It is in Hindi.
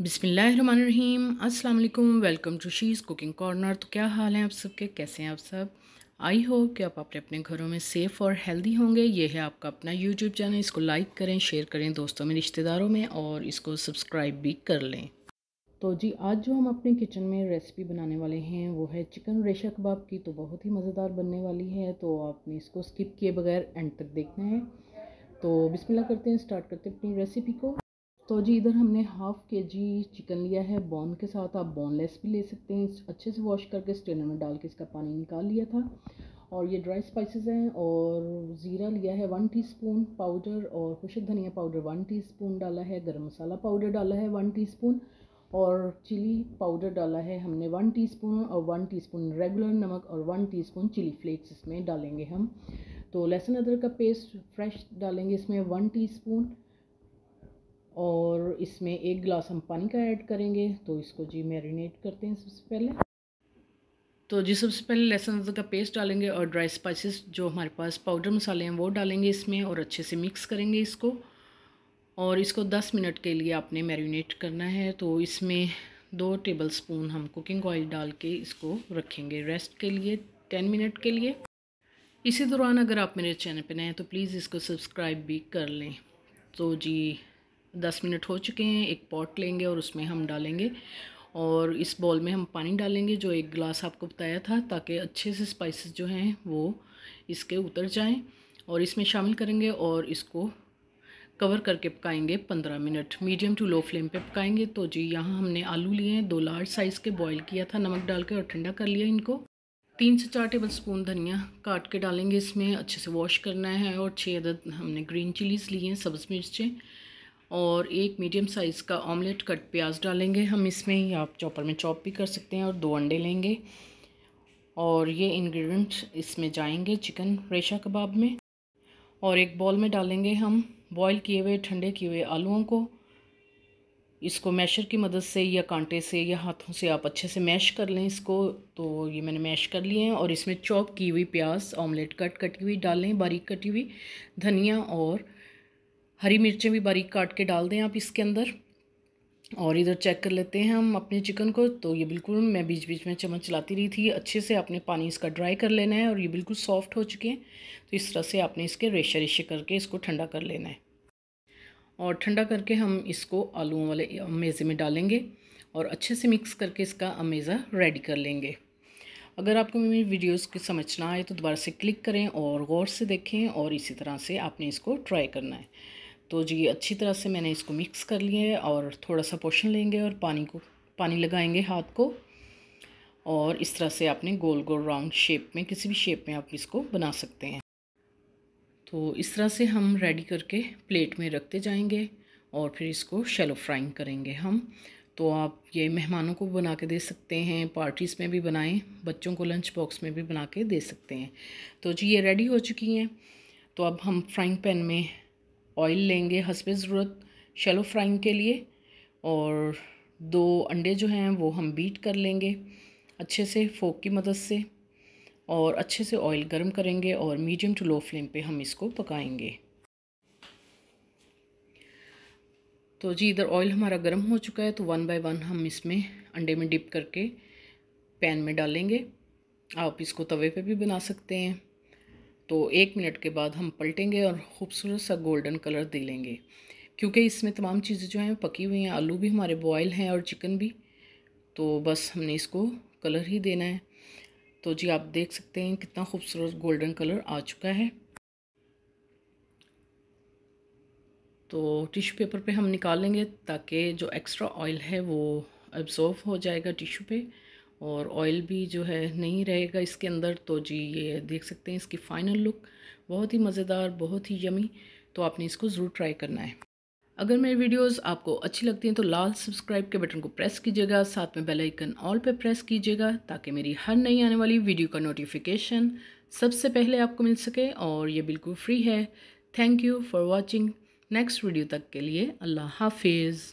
बिस्मिल्लाहिर्रहमानिर्रहीम। अस्सलाम वालेकुम। Welcome to she's cooking corner. तो क्या हाल है आप सबके, कैसे हैं आप सब? आई होप कि आप अपने अपने घरों में सेफ़ और हेल्दी होंगे। ये है आपका अपना यूट्यूब चैनल। इसको लाइक करें, शेयर करें दोस्तों में, रिश्तेदारों में, और इसको सब्सक्राइब भी कर लें। तो जी, आज जो हम अपने किचन में रेसिपी बनाने वाले हैं वो है चिकन रेशा कबाब की। तो बहुत ही मज़ेदार बनने वाली है, तो आपने इसको स्किप किए बगैर एंड तक देखना है। तो बिस्मिल्लाह करते हैं, स्टार्ट करते हैं अपनी रेसिपी को। तो जी, इधर हमने हाफ़ kg चिकन लिया है बोन के साथ। आप बोनलेस भी ले सकते हैं। अच्छे से वॉश करके स्ट्रेनर में डाल के इसका पानी निकाल लिया था। और ये ड्राई स्पाइसेस हैं, और ज़ीरा लिया है 1 टीस्पून पाउडर, और खुशक धनिया पाउडर 1 टीस्पून डाला है, गरम मसाला पाउडर डाला है 1 टीस्पून, और चिली पाउडर डाला है हमने 1 टीस्पून, और 1 टीस्पून रेगुलर नमक, और 1 टीस्पून चिली फ्लेक्स इसमें डालेंगे हम। तो लहसुन अदरक का पेस्ट फ्रेश डालेंगे इसमें 1 टीस्पून, और इसमें 1 गिलास हम पानी का ऐड करेंगे। तो इसको जी मैरिनेट करते हैं सबसे पहले। तो जी, सबसे पहले लहसुन अदरक का पेस्ट डालेंगे, और ड्राई स्पाइसेस जो हमारे पास पाउडर मसाले हैं वो डालेंगे इसमें, और अच्छे से मिक्स करेंगे इसको। और इसको 10 मिनट के लिए आपने मैरिनेट करना है। तो इसमें 2 टेबलस्पून हम कुकिंग ऑयल डाल के इसको रखेंगे रेस्ट के लिए 10 मिनट के लिए। इसी दौरान अगर आप मेरे चैनल पर नए हैं तो प्लीज़ इसको सब्सक्राइब भी कर लें। तो जी, 10 मिनट हो चुके हैं। एक पॉट लेंगे और उसमें हम डालेंगे, और इस बॉल में हम पानी डालेंगे जो 1 गिलास आपको बताया था, ताकि अच्छे से स्पाइसेस जो हैं वो इसके उतर जाएं, और इसमें शामिल करेंगे, और इसको कवर करके पकाएंगे 15 minute. Medium to low flame पे पकाएंगे। तो जी, यहाँ हमने आलू लिए हैं 2 लार्ज साइज़ के, बॉईल किया था नमक डाल के और ठंडा कर लिया इनको। 3 से 4 टेबलस्पून धनिया काट के डालेंगे इसमें, अच्छे से वॉश करना है। और 6 अदद हमने ग्रीन चिलीज़ लिए हैं, सब्ज़ मिर्चें, और 1 मीडियम साइज़ का ऑमलेट कट प्याज डालेंगे हम इसमें, या आप चॉपर में चॉप भी कर सकते हैं। और 2 अंडे लेंगे, और ये इंग्रेडिएंट्स इसमें जाएंगे चिकन रेशा कबाब में। और एक बॉल में डालेंगे हम बॉईल किए हुए ठंडे किए हुए आलूओं को। इसको मैशर की मदद से या कांटे से या हाथों से आप अच्छे से मैश कर लें इसको। तो ये मैंने मैश कर लिए हैं, और इसमें चॉप की हुई प्याज ऑमलेट कटी हुई डालें, बारीक कटी हुई धनिया, और हरी मिर्चें भी बारीक काट के डाल दें आप इसके अंदर। और इधर चेक कर लेते हैं हम अपने चिकन को। तो ये बिल्कुल, मैं बीच बीच में चम्मच चलाती रही थी, अच्छे से आपने पानी इसका ड्राई कर लेना है, और ये बिल्कुल सॉफ्ट हो चुके हैं। तो इस तरह से आपने इसके रेशे रेशे करके इसको ठंडा कर लेना है। और ठंडा करके हम इसको आलूओं वाले अमेज़े में डालेंगे, और अच्छे से मिक्स करके इसका अमेज़ा रेडी कर लेंगे। अगर आपको मेरी वीडियोस की समझ ना आए तो दोबारा से क्लिक करें और गौर से देखें, और इसी तरह से आपने इसको ट्राई करना है। तो जी, अच्छी तरह से मैंने इसको मिक्स कर लिया है, और थोड़ा सा पोर्शन लेंगे और पानी लगाएंगे हाथ को, और इस तरह से आपने गोल गोल राउंड शेप में, किसी भी शेप में आप इसको बना सकते हैं। तो इस तरह से हम रेडी करके प्लेट में रखते जाएंगे, और फिर इसको शैलो फ्राइंग करेंगे हम। तो आप ये मेहमानों को बना के दे सकते हैं, पार्टीज़ में भी बनाएं, बच्चों को लंच बॉक्स में भी बना के दे सकते हैं। तो जी, ये रेडी हो चुकी हैं। तो अब हम फ्राइंग पैन में ऑयल लेंगे हस्बे ज़रूरत शैलो फ्राइंग के लिए, और 2 अंडे जो हैं वो हम बीट कर लेंगे अच्छे से फोक की मदद से, और अच्छे से ऑयल गर्म करेंगे, और मीडियम टू लो फ्लेम पे हम इसको पकाएंगे। तो जी, इधर ऑयल हमारा गर्म हो चुका है। तो 1 बाय 1 हम इसमें अंडे में डिप करके पैन में डालेंगे। आप इसको तवे पे भी बना सकते हैं। तो 1 मिनट के बाद हम पलटेंगे, और ख़ूबसूरत सा गोल्डन कलर दे लेंगे, क्योंकि इसमें तमाम चीज़ें जो हैं पकी हुई हैं। आलू भी हमारे बॉयल हैं, और चिकन भी। तो बस हमने इसको कलर ही देना है। तो जी, आप देख सकते हैं कितना खूबसूरत गोल्डन कलर आ चुका है। तो टिश्यू पेपर पे हम निकाल लेंगे, ताकि जो एक्स्ट्रा ऑयल है वो एब्ज़ॉर्ब हो जाएगा टिश्यू पे, और ऑयल भी जो है नहीं रहेगा इसके अंदर। तो जी, ये देख सकते हैं इसकी फ़ाइनल लुक, बहुत ही मज़ेदार, बहुत ही यमी। तो आपने इसको ज़रूर ट्राई करना है। अगर मेरी वीडियोस आपको अच्छी लगती हैं तो लाल सब्सक्राइब के बटन को प्रेस कीजिएगा, साथ में बेल आइकन ऑल पे प्रेस कीजिएगा, ताकि मेरी हर नई आने वाली वीडियो का नोटिफिकेशन सबसे पहले आपको मिल सके, और ये बिल्कुल फ्री है। Thank you for watching. Next video तक के लिए अल्लाह हाफिज़।